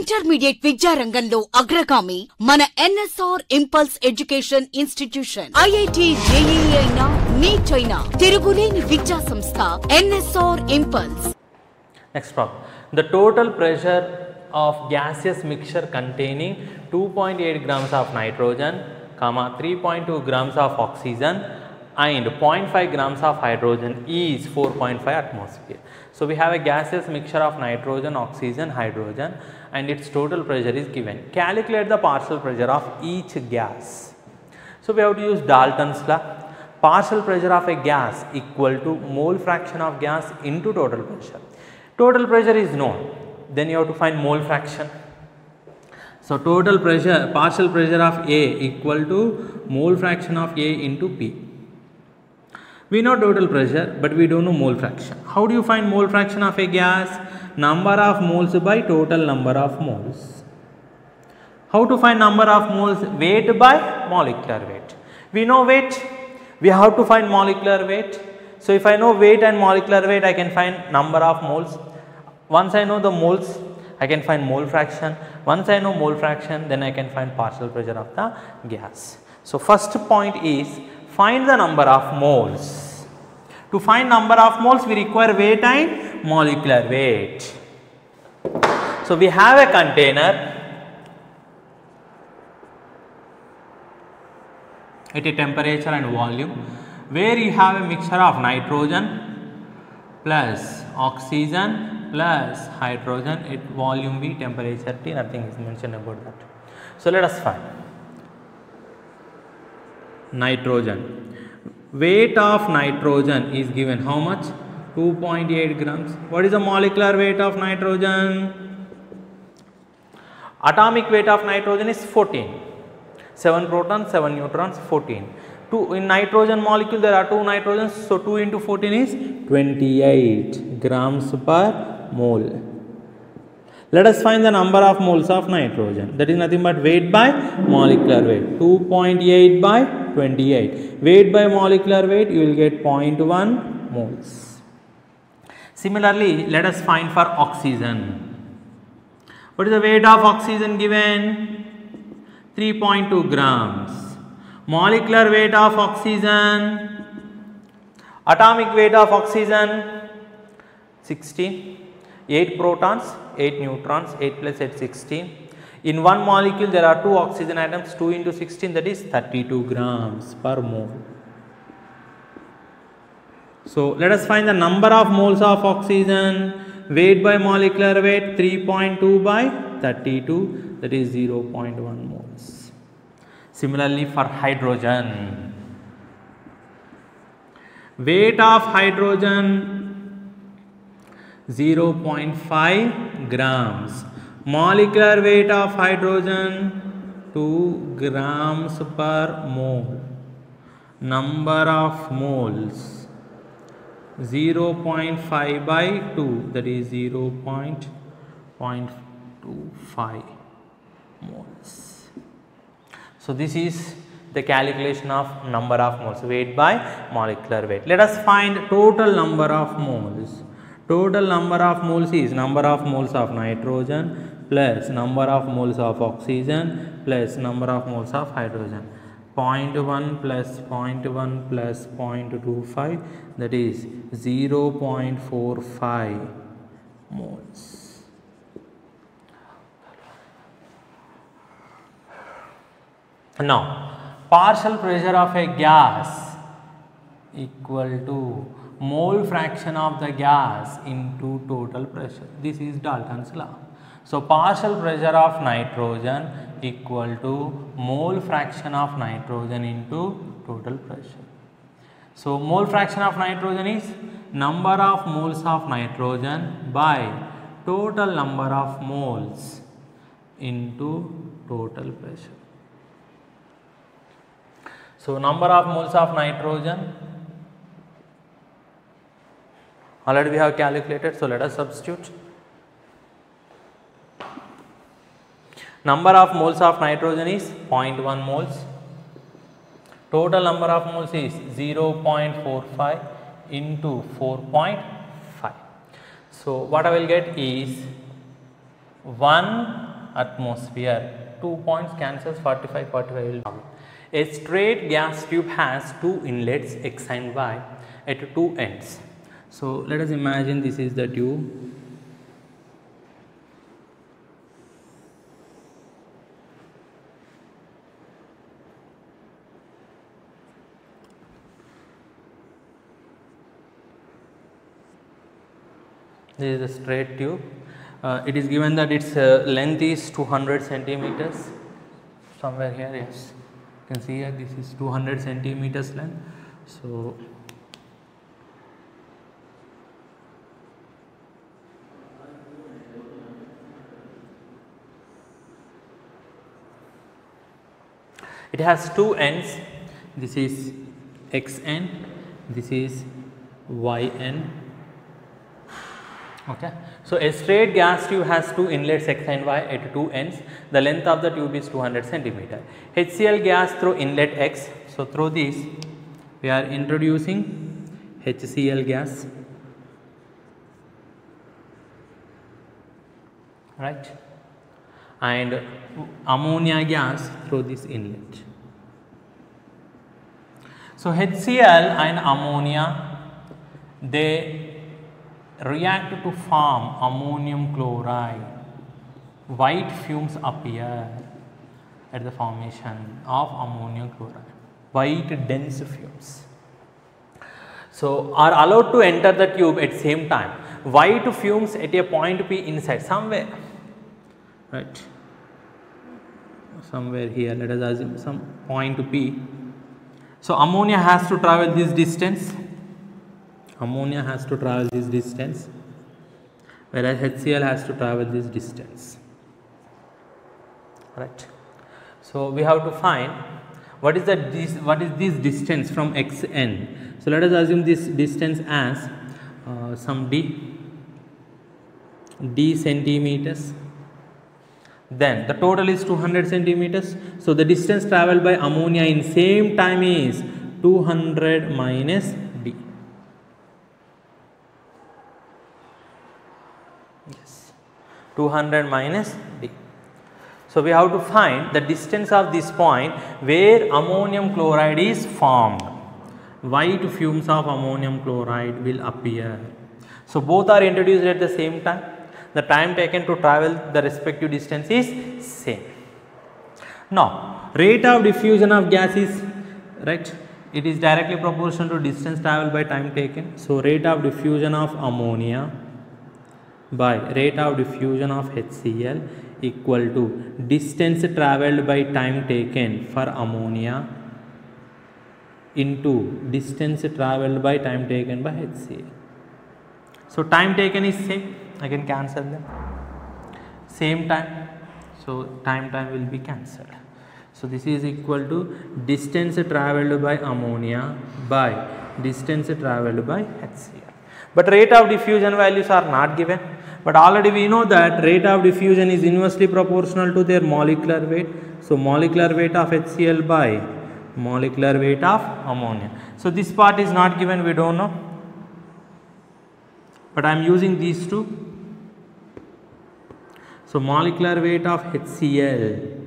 Intermediate విద్యారంగంలో అగ్రగామి మన NSR impulse education institution. IIT, JEE అయినా, నీట్ అయినా తిరుగులేని విద్యా సంస్థ NSR impulse. Next problem. The total pressure of gaseous mixture containing 2.8 grams of nitrogen, 3.2 grams of oxygen and 0.5 grams of hydrogen is 4.5 atmosphere. So we have a gaseous mixture of nitrogen, oxygen, hydrogen and its total pressure is given. Calculate the partial pressure of each gas. So we have to use Dalton's law. Partial pressure of a gas equal to mole fraction of gas into total pressure. Total pressure is known, then you have to find mole fraction. So total pressure, partial pressure of A equal to mole fraction of A into P. We know total pressure, but we don't know mole fraction. How do you find mole fraction of a gas? Number of moles by total number of moles. How to find number of moles? Weight by molecular weight. We know weight, we have to find molecular weight. So if I know weight and molecular weight, I can find number of moles. Once I know the moles, I can find mole fraction. Once I know mole fraction, then I can find partial pressure of the gas. So first point is find the number of moles. To find number of moles, we require weight and molecular weight. So we have a container at a temperature and volume where you have a mixture of nitrogen plus oxygen plus hydrogen at volume V, temperature T, nothing is mentioned about that. So let us find nitrogen. Weight of nitrogen is given how much? 2.8 grams. What is the molecular weight of nitrogen? Atomic weight of nitrogen is 14. 7 protons, 7 neutrons, 14. In nitrogen molecule there are 2 nitrogens, so 2 into 14 is 28 grams per mole. Let us find the number of moles of nitrogen. That is nothing but weight by molecular weight. 2.8 by 28. Weight by molecular weight, you will get 0.1 moles. Similarly, let us find for oxygen. What is the weight of oxygen given? 3.2 grams. Molecular weight of oxygen, atomic weight of oxygen 16, 8 protons, 8 neutrons, 8 plus 8 16. In one molecule there are 2 oxygen atoms, 2 into 16, that is 32 grams per mole. So let us find the number of moles of oxygen. Weight by molecular weight 3.2 by 32, that is 0.1 moles. Similarly for hydrogen, weight of hydrogen 0.5 grams, molecular weight of hydrogen 2 grams per mole, number of moles 0.5 by 2, that is 0.25 moles. So this is the calculation of number of moles, weight by molecular weight. Let us find total number of moles. Total number of moles is number of moles of nitrogen plus number of moles of oxygen plus number of moles of hydrogen. 0.1 plus 0.1 plus 0.25, that is 0.45 moles. Now, partial pressure of a gas equal to mole fraction of the gas into total pressure. This is Dalton's law. So partial pressure of nitrogen equal to mole fraction of nitrogen into total pressure. So mole fraction of nitrogen is number of moles of nitrogen by total number of moles into total pressure. So number of moles of nitrogen already we have calculated, so let us substitute. Number of moles of nitrogen is 0.1 moles. Total number of moles is 0.45 into 4.5. So what I will get is 1 atmosphere. 2 points cancels, 45, 45 will come. A straight gas tube has two inlets X and Y at two ends. So let us imagine this is the tube. This is a straight tube. It is given that its length is 200 centimeters. Somewhere here, yes. You can see here this is 200 centimeters length. So it has two ends. This is X end, this is Y end. Okay. So a straight gas tube has two inlets X and Y at two ends. The length of the tube is 200 centimeter. HCl gas through inlet X. So through this we are introducing HCl gas, right, and ammonia gas through this inlet. So HCl and ammonia, they react to form ammonium chloride. White fumes appear at the formation of ammonium chloride. White dense fumes. So are allowed to enter the tube at same time. White fumes at a point P inside somewhere, right? Somewhere here. Let us assume some point P. So ammonia has to travel this distance. Ammonia has to travel this distance, whereas HCl has to travel this distance, right? So we have to find what is this distance from Xn. So let us assume this distance as some d centimeters. Then the total is 200 centimeters. So the distance traveled by ammonia in same time is 200 minus d. 200 minus d. So we have to find the distance of this point where ammonium chloride is formed. White fumes of ammonium chloride will appear. So both are introduced at the same time. The time taken to travel the respective distance is same. Now rate of diffusion of gas is, right, it is directly proportional to distance traveled by time taken. So rate of diffusion of ammonia by rate of diffusion of HCl equal to distance travelled by time taken for ammonia into distance travelled by time taken by HCl. So time taken is same, I can cancel them, same time, so time will be cancelled. So this is equal to distance travelled by ammonia by distance travelled by HCl. But rate of diffusion values are not given. But already we know that rate of diffusion is inversely proportional to their molecular weight. So molecular weight of HCl by molecular weight of ammonia. So this part is not given, we don't know. But I am using these two. So molecular weight of HCl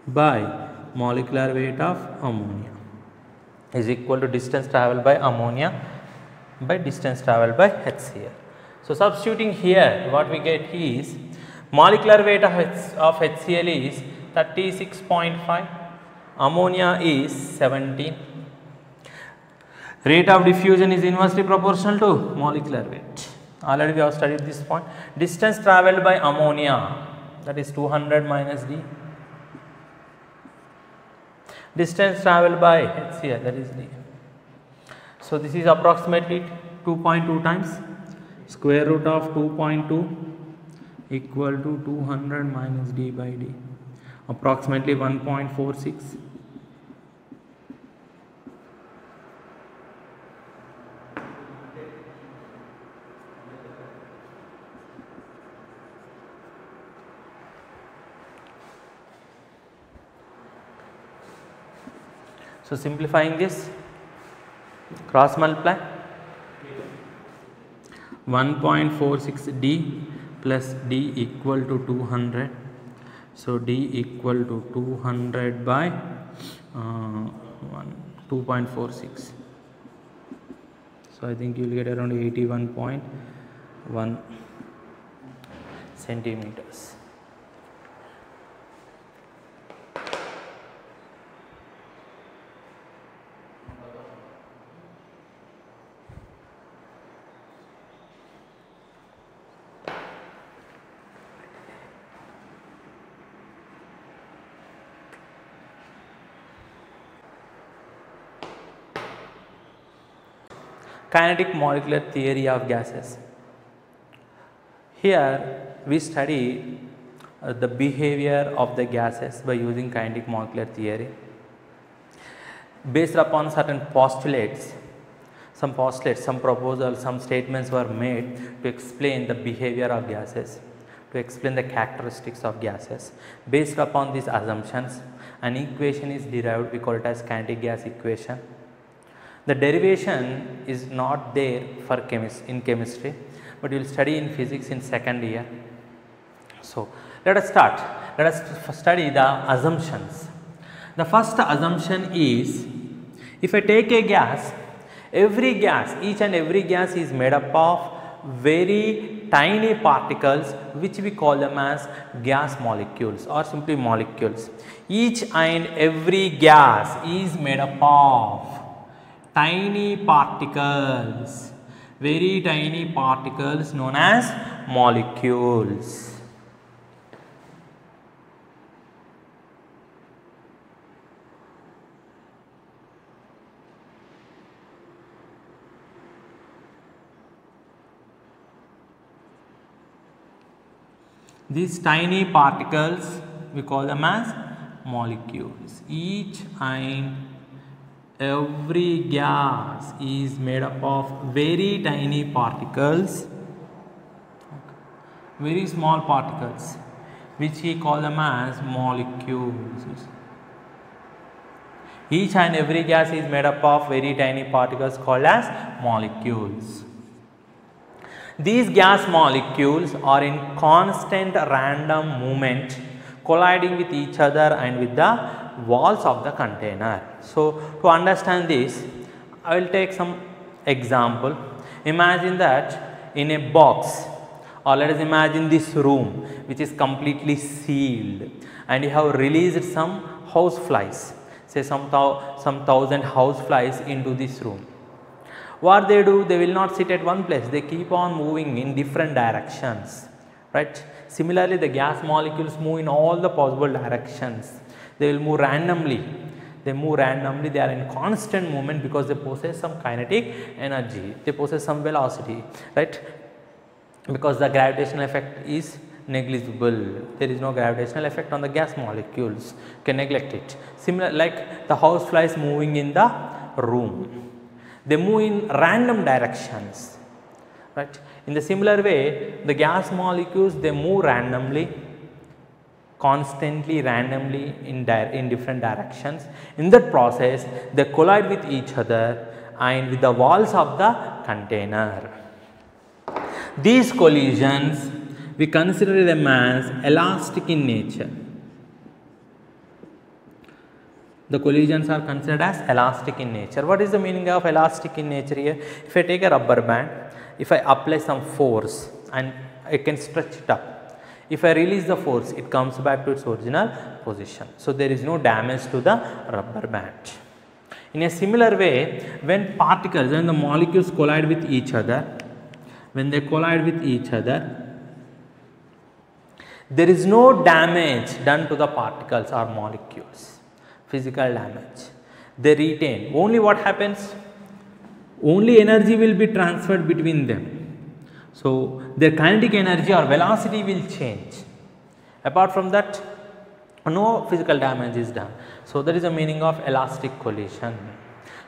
by molecular weight of ammonia is equal to distance travelled by ammonia by distance travelled by HCl. So substituting here, what we get is molecular weight of HCl is 36.5, ammonia is 17. Rate of diffusion is inversely proportional to molecular weight. Already we have studied this point. Distance travelled by ammonia, that is 200 minus d. Distance travelled by HCl, that is d. So this is approximately 2.2 times. Square root of 2.2 equal to 200 minus d by d, approximately 1.46. So simplifying this, cross multiply 1.46 d plus d equal to 200. So d equal to 200 by 2.46. So I think you will get around 81.1 centimeters. Kinetic molecular theory of gases. Here we study the behavior of the gases by using kinetic molecular theory. Based upon certain postulates, some proposals, some statements were made to explain the behavior of gases, to explain the characteristics of gases. Based upon these assumptions, an equation is derived, we call it as kinetic gas equation. The derivation is not there for in chemistry, but you will study in physics in second year. So let us start. Let us study the assumptions. The first assumption is, if I take a gas, each and every gas is made up of very tiny particles which we call them as gas molecules or simply molecules. Each and every gas is made up of tiny particles, very tiny particles known as molecules. These tiny particles we call them as molecules. Each and every gas is made up of very tiny particles, very small particles, which we call them as molecules. Each and every gas is made up of very tiny particles called as molecules. These gas molecules are in constant random movement, colliding with each other and with the walls of the container. So to understand this, I will take some example. Imagine that in a box, or let us imagine this room which is completely sealed, and you have released some house flies, say some 1000 house flies into this room. What they do, they will not sit at one place, they keep on moving in different directions, right? Similarly, the gas molecules move in all the possible directions. They will move randomly. They are in constant movement because they possess some kinetic energy, they possess some velocity, right? Because the gravitational effect is negligible. There is no gravitational effect on the gas molecules. You can neglect it. Similar, like the house flies moving in the room. They move in random directions, right? In the similar way, the gas molecules, they move randomly, constantly, randomly in different directions. In that process, they collide with each other and with the walls of the container. These collisions, we consider them as elastic in nature. The collisions are considered as elastic in nature. What is the meaning of elastic in nature here? If I take a rubber band, if I apply some force and I can stretch it up, if I release the force, it comes back to its original position. So there is no damage to the rubber band. In a similar way, when the molecules collide with each other, there is no damage done to the particles or molecules. Physical damage, they retain. Only what happens? Only energy will be transferred between them. So their kinetic energy or velocity will change. Apart from that, no physical damage is done. So that is the meaning of elastic collision.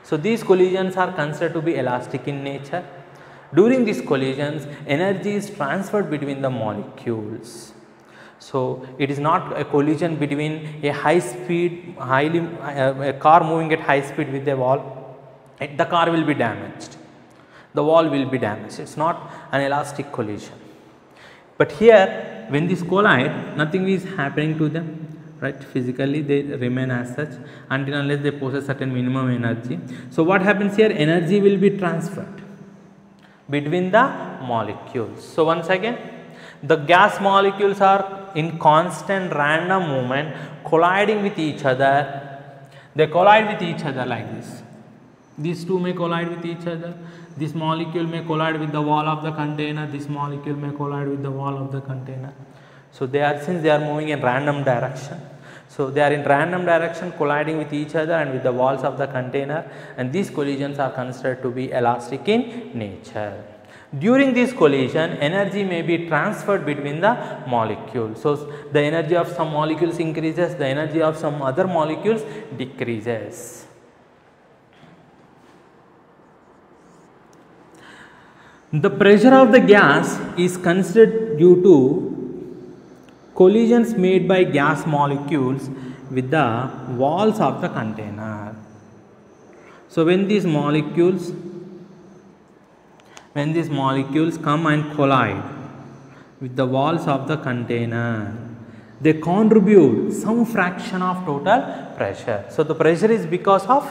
So these collisions are considered to be elastic in nature. During these collisions, energy is transferred between the molecules. So it is not a collision between a a car moving at high speed with a wall. The car will be damaged, the wall will be damaged. It is not an elastic collision. But here, when this collide, nothing is happening to them, right? Physically, they remain as such until unless they possess certain minimum energy. So what happens here? Energy will be transferred between the molecules. So once again, the gas molecules are in constant random movement, colliding with each other. They collide with each other like this. These two may collide with each other. This molecule may collide with the wall of the container. This molecule may collide with the wall of the container. So they are, since they are moving in random direction, so they are in random direction colliding with each other and with the walls of the container, and these collisions are considered to be elastic in nature. During this collision, energy may be transferred between the molecules. So the energy of some molecules increases, the energy of some other molecules decreases. The pressure of the gas is considered due to collisions made by gas molecules with the walls of the container. So when these molecules come and collide with the walls of the container, they contribute some fraction of total pressure. So the pressure is because of,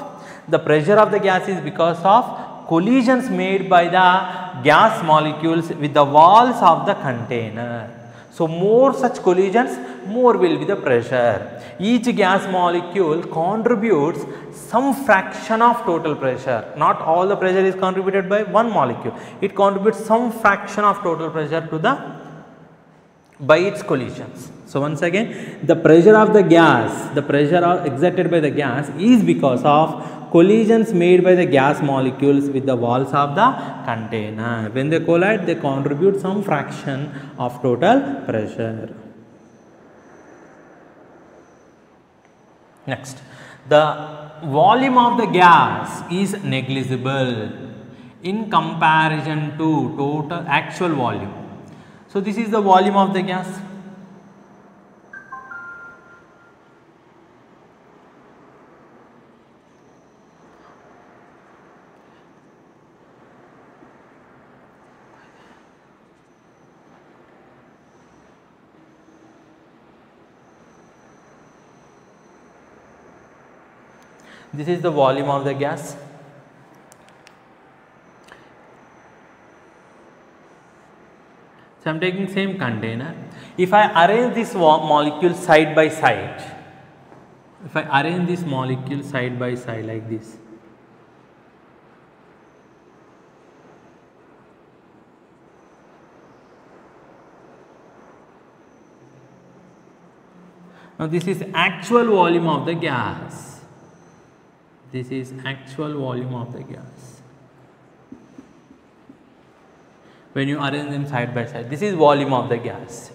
the pressure of the gas is because of collisions made by the gas molecules with the walls of the container. So more such collisions, more will be the pressure. Each gas molecule contributes some fraction of total pressure. Not all the pressure is contributed by one molecule. It contributes some fraction of total pressure to the, by its collisions. So once again, the pressure of the gas, the pressure exerted by the gas is because of collisions made by the gas molecules with the walls of the container. When they collide, they contribute some fraction of total pressure. Next, the volume of the gas is negligible in comparison to total actual volume. So this is the volume of the gas. This is the volume of the gas. So I am taking same container. If I arrange this molecule side by side, if I arrange this molecule side by side like this, now this is actual volume of the gas. This is actual volume of the gas. When you arrange them side by side, this is volume of the gas.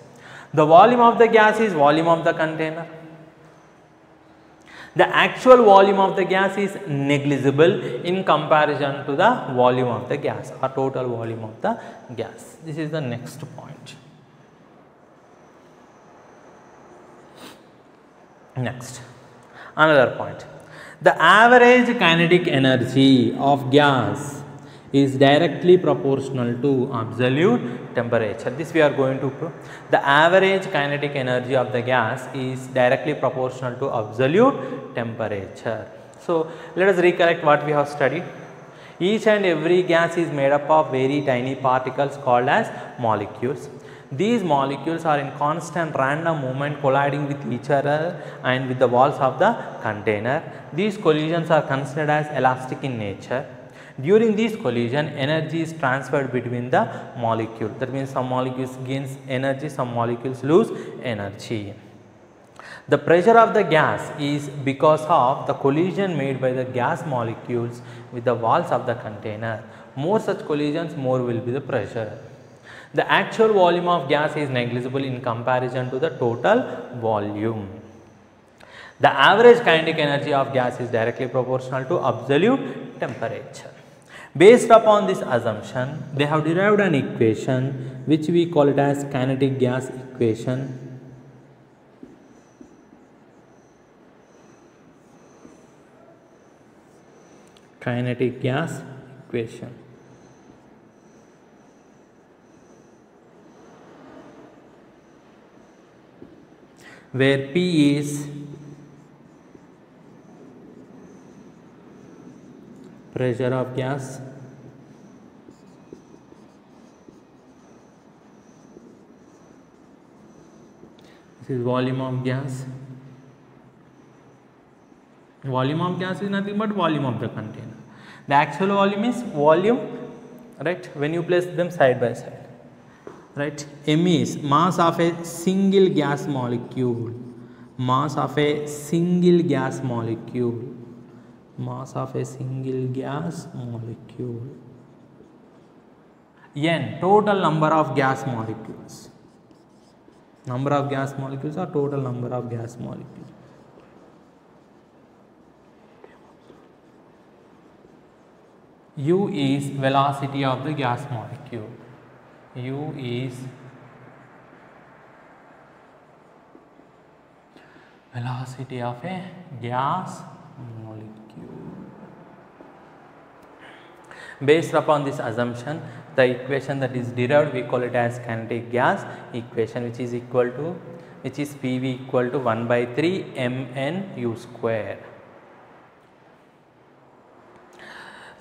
The volume of the gas is volume of the container. The actual volume of the gas is negligible in comparison to the volume of the gas or total volume of the gas. This is the next point. Next, another point. The average kinetic energy of gas is directly proportional to absolute temperature. This we are going to prove. The average kinetic energy of the gas is directly proportional to absolute temperature. So let us recollect what we have studied. Each and every gas is made up of very tiny particles called as molecules. These molecules are in constant random movement colliding with each other and with the walls of the container. These collisions are considered as elastic in nature. During this collision, energy is transferred between the molecules. That means some molecules gains energy, some molecules lose energy. The pressure of the gas is because of the collision made by the gas molecules with the walls of the container. More such collisions, more will be the pressure. The actual volume of gas is negligible in comparison to the total volume. The average kinetic energy of gas is directly proportional to absolute temperature. Based upon this assumption, they have derived an equation which we call it as kinetic gas equation. Kinetic gas equation. where P is pressure of gas, this is volume of gas. Volume of gas is nothing but volume of the container. The actual volume is volume, right, when you place them side by side, right. M is mass of a single gas molecule, mass of a single gas molecule, mass of a single gas molecule. N, total number of gas molecules, number of gas molecules or total number of gas molecules. U is velocity of the gas molecule. U is velocity of a gas molecule. Based upon this assumption, the equation that is derived, we call it as kinetic gas equation, which is equal to, which is PV equal to 1 by 3 mn U square.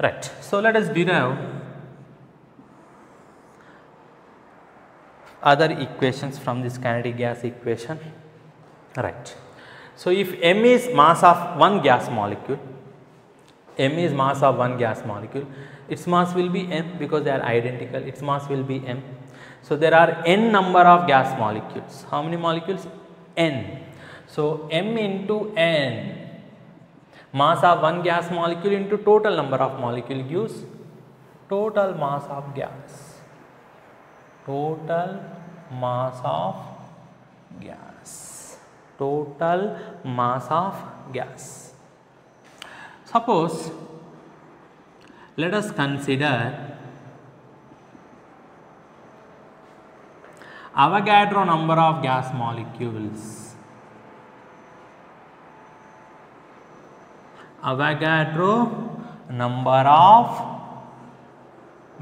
Right. So let us derive other equations from this kinetic gas equation. Right. So if m is mass of one gas molecule, m is mass of one gas molecule, its mass will be m because they are identical, its mass will be m. So there are n number of gas molecules. How many molecules? N. So m into n, mass of one gas molecule into total number of molecule gives total mass of gas. Total mass of gas. Total mass of gas. Suppose let us consider Avogadro number of gas molecules. Avogadro number of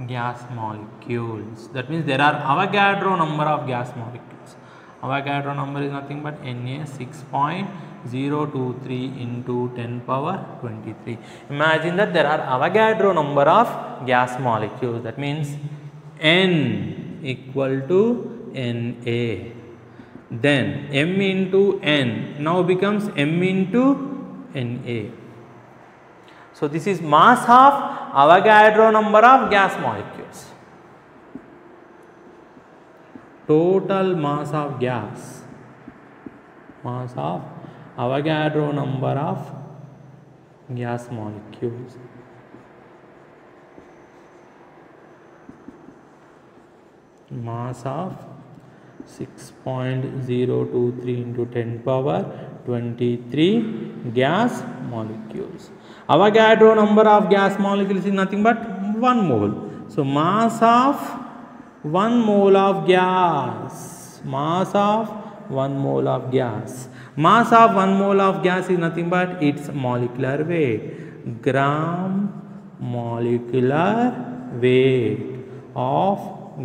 gas molecules. That means there are Avogadro number of gas molecules. Avogadro number is nothing but Na 6.023 into 10 power 23. Imagine that there are Avogadro number of gas molecules. That means N equal to Na. Then M into N now becomes M into Na. So this is mass of Avogadro number of gas molecules. Total mass of gas, mass of Avogadro number of gas molecules. Mass of 6.023 into 10 power 23 gas molecules. Avogadro number of gas molecules is nothing but 1 mole. So mass of 1 mole of gas, mass of 1 mole of gas. Mass of 1 mole of gas is nothing but its molecular weight, gram molecular weight of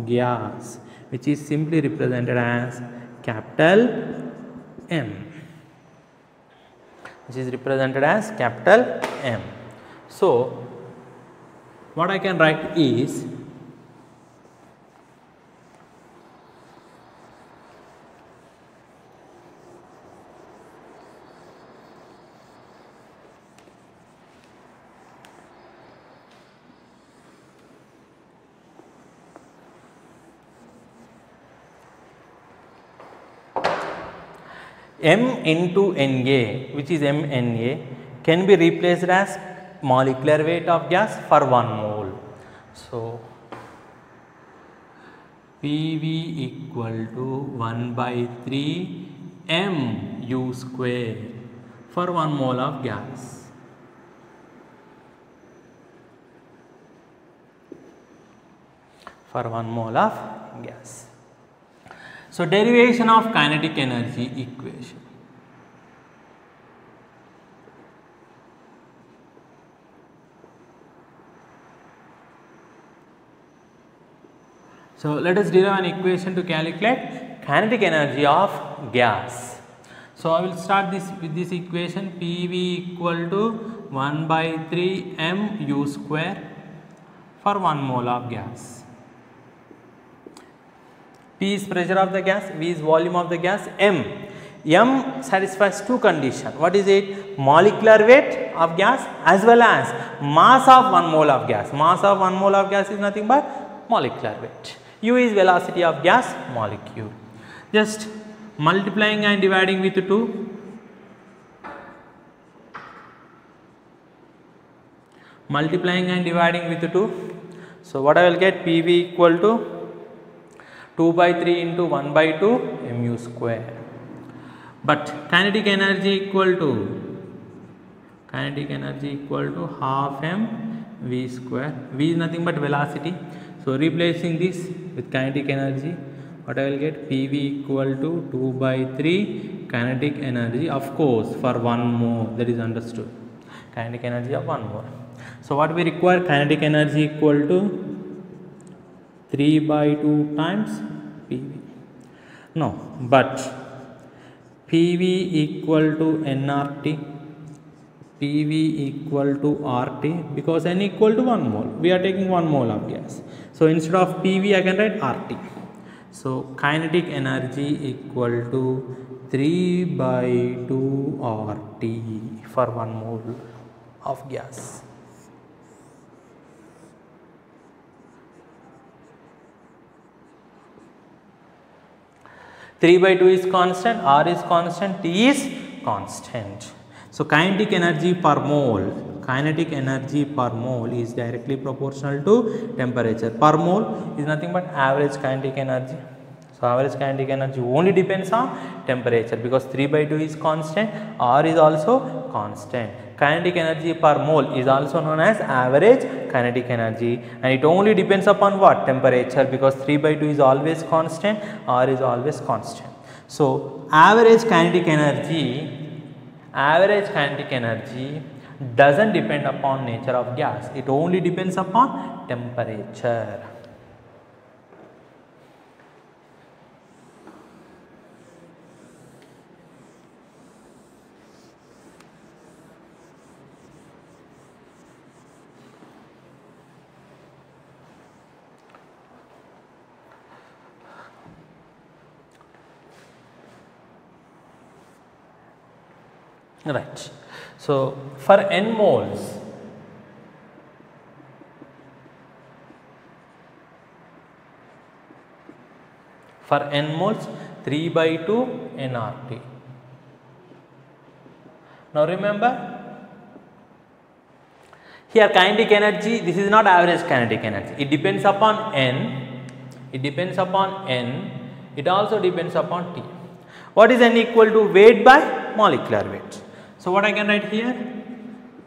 gas, which is simply represented as capital M. Which is represented as capital M. So what I can write is M into Na, which is Mna, can be replaced as molecular weight of gas for 1 mole. So PV equal to 1 by 3 mu square for 1 mole of gas. For 1 mole of gas. So derivation of kinetic energy equation. So let us derive an equation to calculate kinetic energy of gas. So I will start this with this equation. PV equal to 1 by 3 mu square for 1 mole of gas. P is pressure of the gas, V is volume of the gas, M satisfies two conditions. What is it? Molecular weight of gas as well as mass of 1 mole of gas. Mass of 1 mole of gas is nothing but molecular weight. U is velocity of gas molecule. Just multiplying and dividing with 2. Multiplying and dividing with 2. So what I will get? PV equal to 2 by 3 into 1 by 2 mu square. But kinetic energy equal to half m v square. V is nothing but velocity. So replacing this with kinetic energy, what I will get? PV equal to 2 by 3 kinetic energy, of course for 1 mole, that is understood. Kinetic energy of 1 mole. So what we require? Kinetic energy equal to 3 by 2 times PV. No, but PV equal to nRT, PV equal to RT, because N equal to 1 mole. We are taking 1 mole of gas. So instead of PV I can write RT. So kinetic energy equal to 3 by 2 RT for 1 mole of gas. Three by 2 is constant, R is constant, T is constant. So kinetic energy per mole is directly proportional to temperature. Per mole is nothing but average kinetic energy. So average kinetic energy only depends on temperature, because 3 by 2 is constant, R is also constant. Kinetic energy per mole is also known as average kinetic energy, and it only depends upon what? Temperature, because 3 by 2 is always constant, R is always constant. So average kinetic energy doesn't depend upon nature of gas, it only depends upon temperature. Right. So for n moles, for n moles 3 by 2 nRT. Now remember, here kinetic energy, this is not average kinetic energy, it depends upon n, it also depends upon T. What is n equal to? Weight by molecular weight. So what I can write here?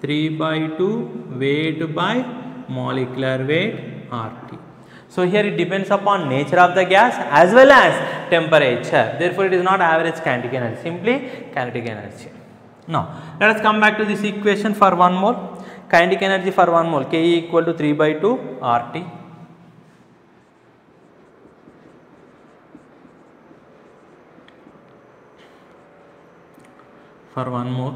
3 by 2 weight by molecular weight RT. So here it depends upon nature of the gas as well as temperature. Therefore it is not average kinetic energy, simply kinetic energy. Now let us come back to this equation for 1 mole. Kinetic energy for 1 mole, Ke equal to 3 by 2 RT. For 1 mole.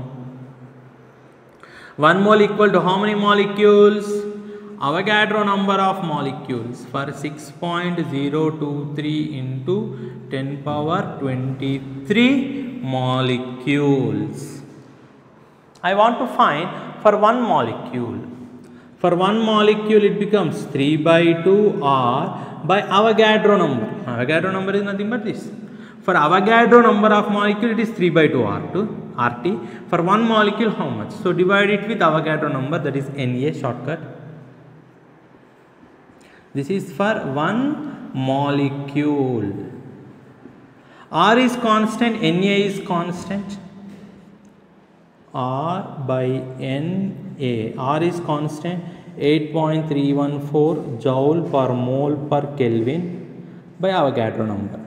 1 mole equal to how many molecules? Avogadro number of molecules for 6.023 into 10 power 23 molecules. I want to find for 1 molecule. For 1 molecule it becomes 3 by 2 R by Avogadro number. Avogadro number is nothing but this. For Avogadro number of molecule it is 3 by 2 RT. For 1 molecule how much? So divide it with Avogadro number, that is Na, shortcut. This is for 1 molecule. R is constant, Na is constant. R by Na. R is constant 8.314 joule per mole per Kelvin by Avogadro number.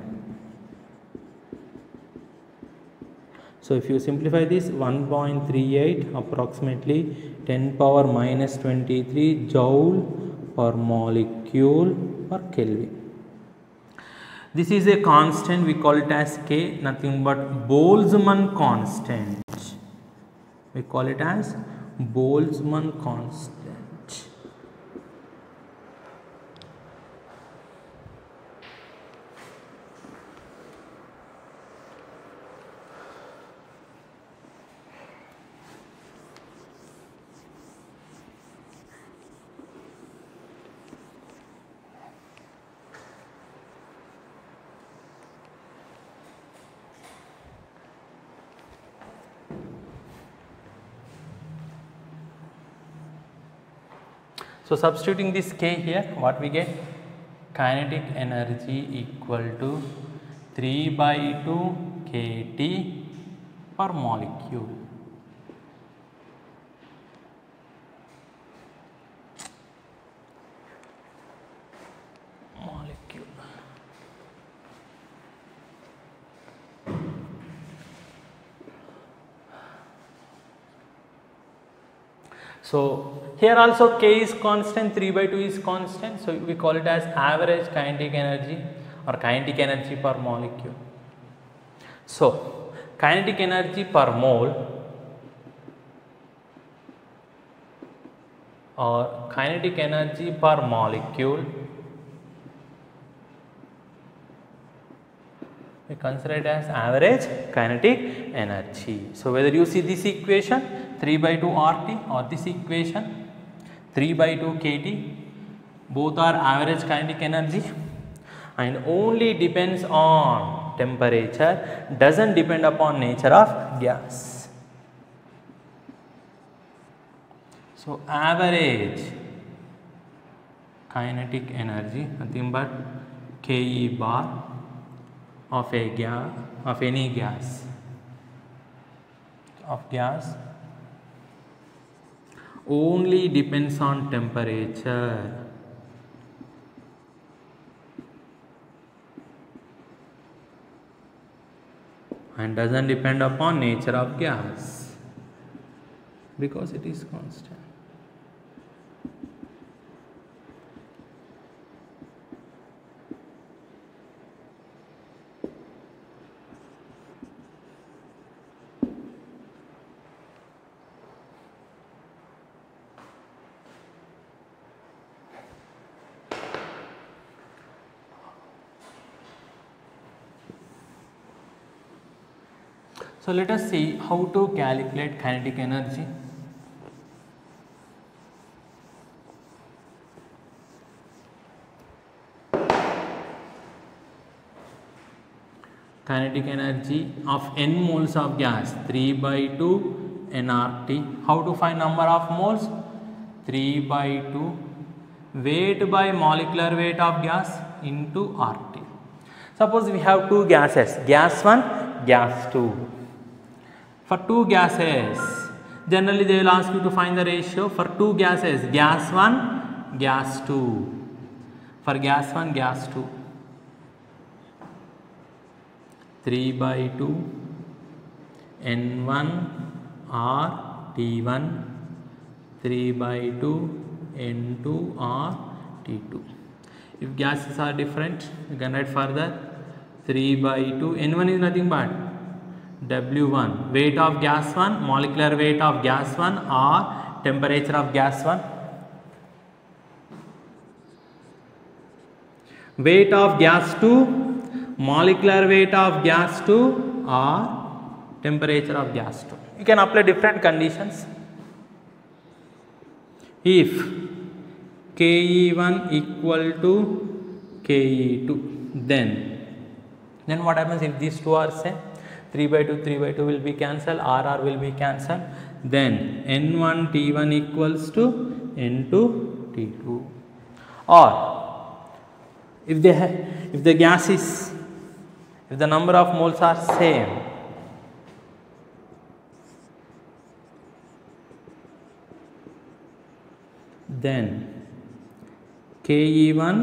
So if you simplify this, 1.38 approximately 10 power minus 23 joule per molecule per Kelvin. This is a constant, we call it as K, nothing but Boltzmann constant. We call it as Boltzmann constant. So substituting this K here, what we get? Kinetic energy equal to 3/2 kT per molecule. So here also K is constant, 3/2 is constant, so we call it as average kinetic energy or kinetic energy per molecule. So kinetic energy per mole or kinetic energy per molecule, we consider it as average kinetic energy. So whether you see this equation 3/2 RT or this equation 3/2 kT, both are average kinetic energy and only depends on temperature, doesn't depend upon nature of gas. So average kinetic energy nothing but Ke bar of a gas, of any gas, only depends on temperature and doesn't depend upon nature of gas because it is constant. So let us see how to calculate kinetic energy. Kinetic energy of n moles of gas 3/2 nRT. How to find number of moles? 3/2 weight by molecular weight of gas into RT. Suppose we have two gases, gas 1, gas 2. For two gases, generally they will ask you to find the ratio for two gases, gas 1, gas 2. For gas 1, gas 2, 3/2 N1 or T1, 3/2 N2 or T2. If gases are different, you can write further 3/2. N1 is nothing but W1, weight of gas 1, molecular weight of gas 1 or temperature of gas 1. Weight of gas 2, molecular weight of gas 2 or temperature of gas 2. You can apply different conditions. If Ke1 equal to Ke2, then what happens if these two are same? 3/2 will be cancelled, RR will be cancelled, then N1 T1 equals to N2 T2. Or if the number of moles are same, then Ke1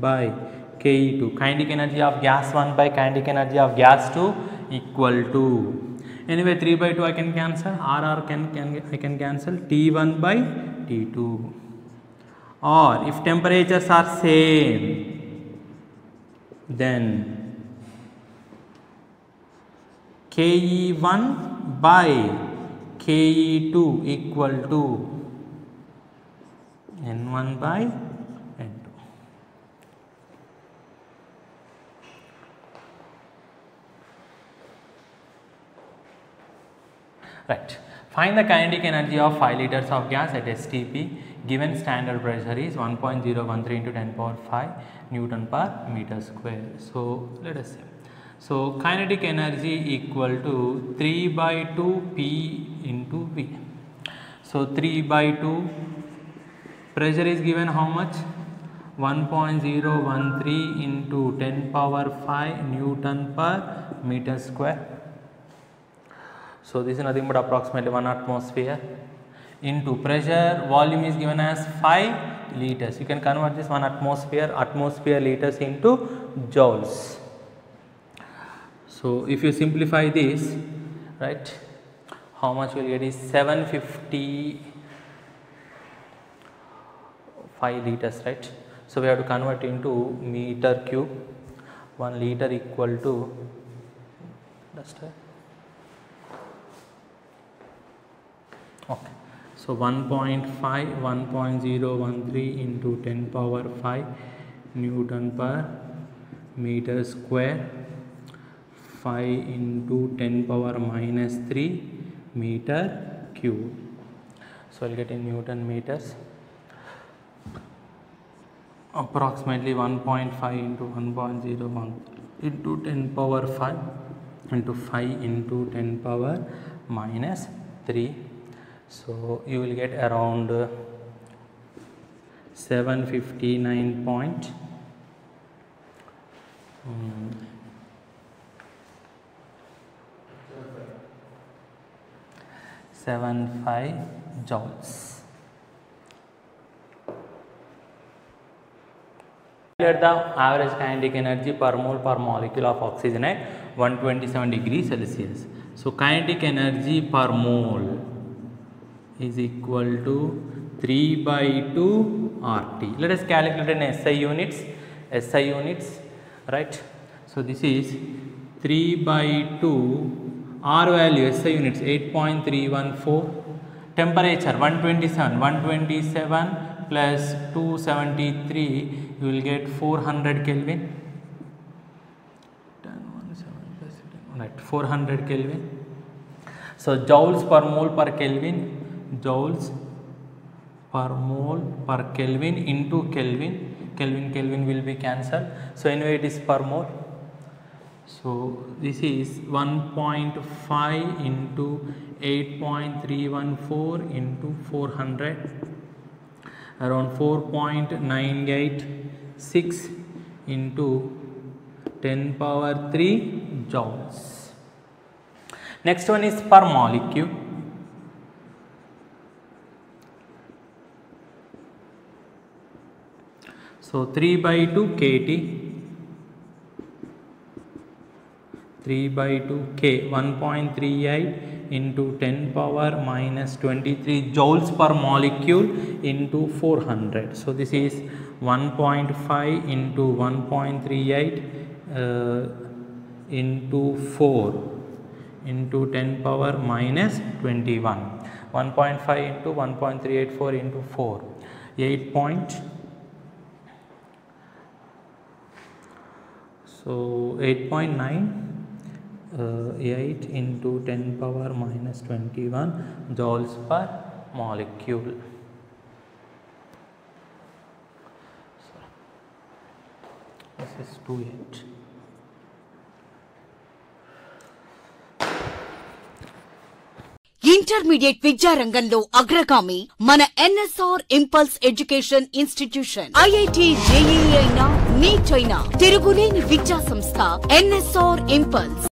by Ke2, kinetic energy of gas 1 by kinetic energy of gas 2 equal to, anyway 3/2 I can cancel, RR I can cancel, T1 by T2. Or if temperatures are same, then KE1 by KE2 equal to N1 by N2. Right. Find the kinetic energy of 5 liters of gas at STP. Given standard pressure is 1.013 into 10 power 5 Newton per meter square. So let us see. So kinetic energy equal to 3 by 2 P into V. So 3 by 2, pressure is given how much? 1.013 into 10 power 5 Newton per meter square. So this is nothing but approximately 1 atmosphere into pressure. Volume is given as 5 liters. You can convert this 1 atmosphere liters into joules. So if you simplify this, right, how much you will get is 755 liters, right. So we have to convert into meter cube. 1 liter equal to okay. So 1.013 into 10 power 5 Newton per meter square, 5 into 10 power minus 3 meter cube. So I will get in Newton meters. Approximately 1.5 into 1.01 into 10 power 5 into 5 into 10 power minus 3. So you will get around 759.75 joules. Calculate the average kinetic energy per mole per molecule of oxygen at 127 degrees Celsius. So kinetic energy per mole is equal to 3 by 2 RT. Let us calculate in SI units. SI units, right? So this is 3 by 2. R value SI units 8.314. Temperature 127 plus 273, you will get 400 Kelvin. 400 Kelvin. So joules per mole per Kelvin. Joules per mole per Kelvin into Kelvin. Kelvin will be cancelled. So anyway it is per mole. So this is 1.5 into 8.314 into 400, around 4.986 into 10 power 3 joules. Next one is per molecule. So 3 by 2 kT, 3 by 2 K, 1.38 into 10 power minus 23 joules per molecule into 400. So this is 1.5 into 1.38 into 4 into 10 power minus 21. 1.5 into 1.384 into 4, 8.9 8 into 10 power minus 21 joules per molecule. So this is 28. Intermediate విద్యారంగంలో అగ్రగామి మన NSR impulse education institution. IIT JEE అయినా neat అయినా తిరుగులేని విద్యా సంస్థ NSR impulse.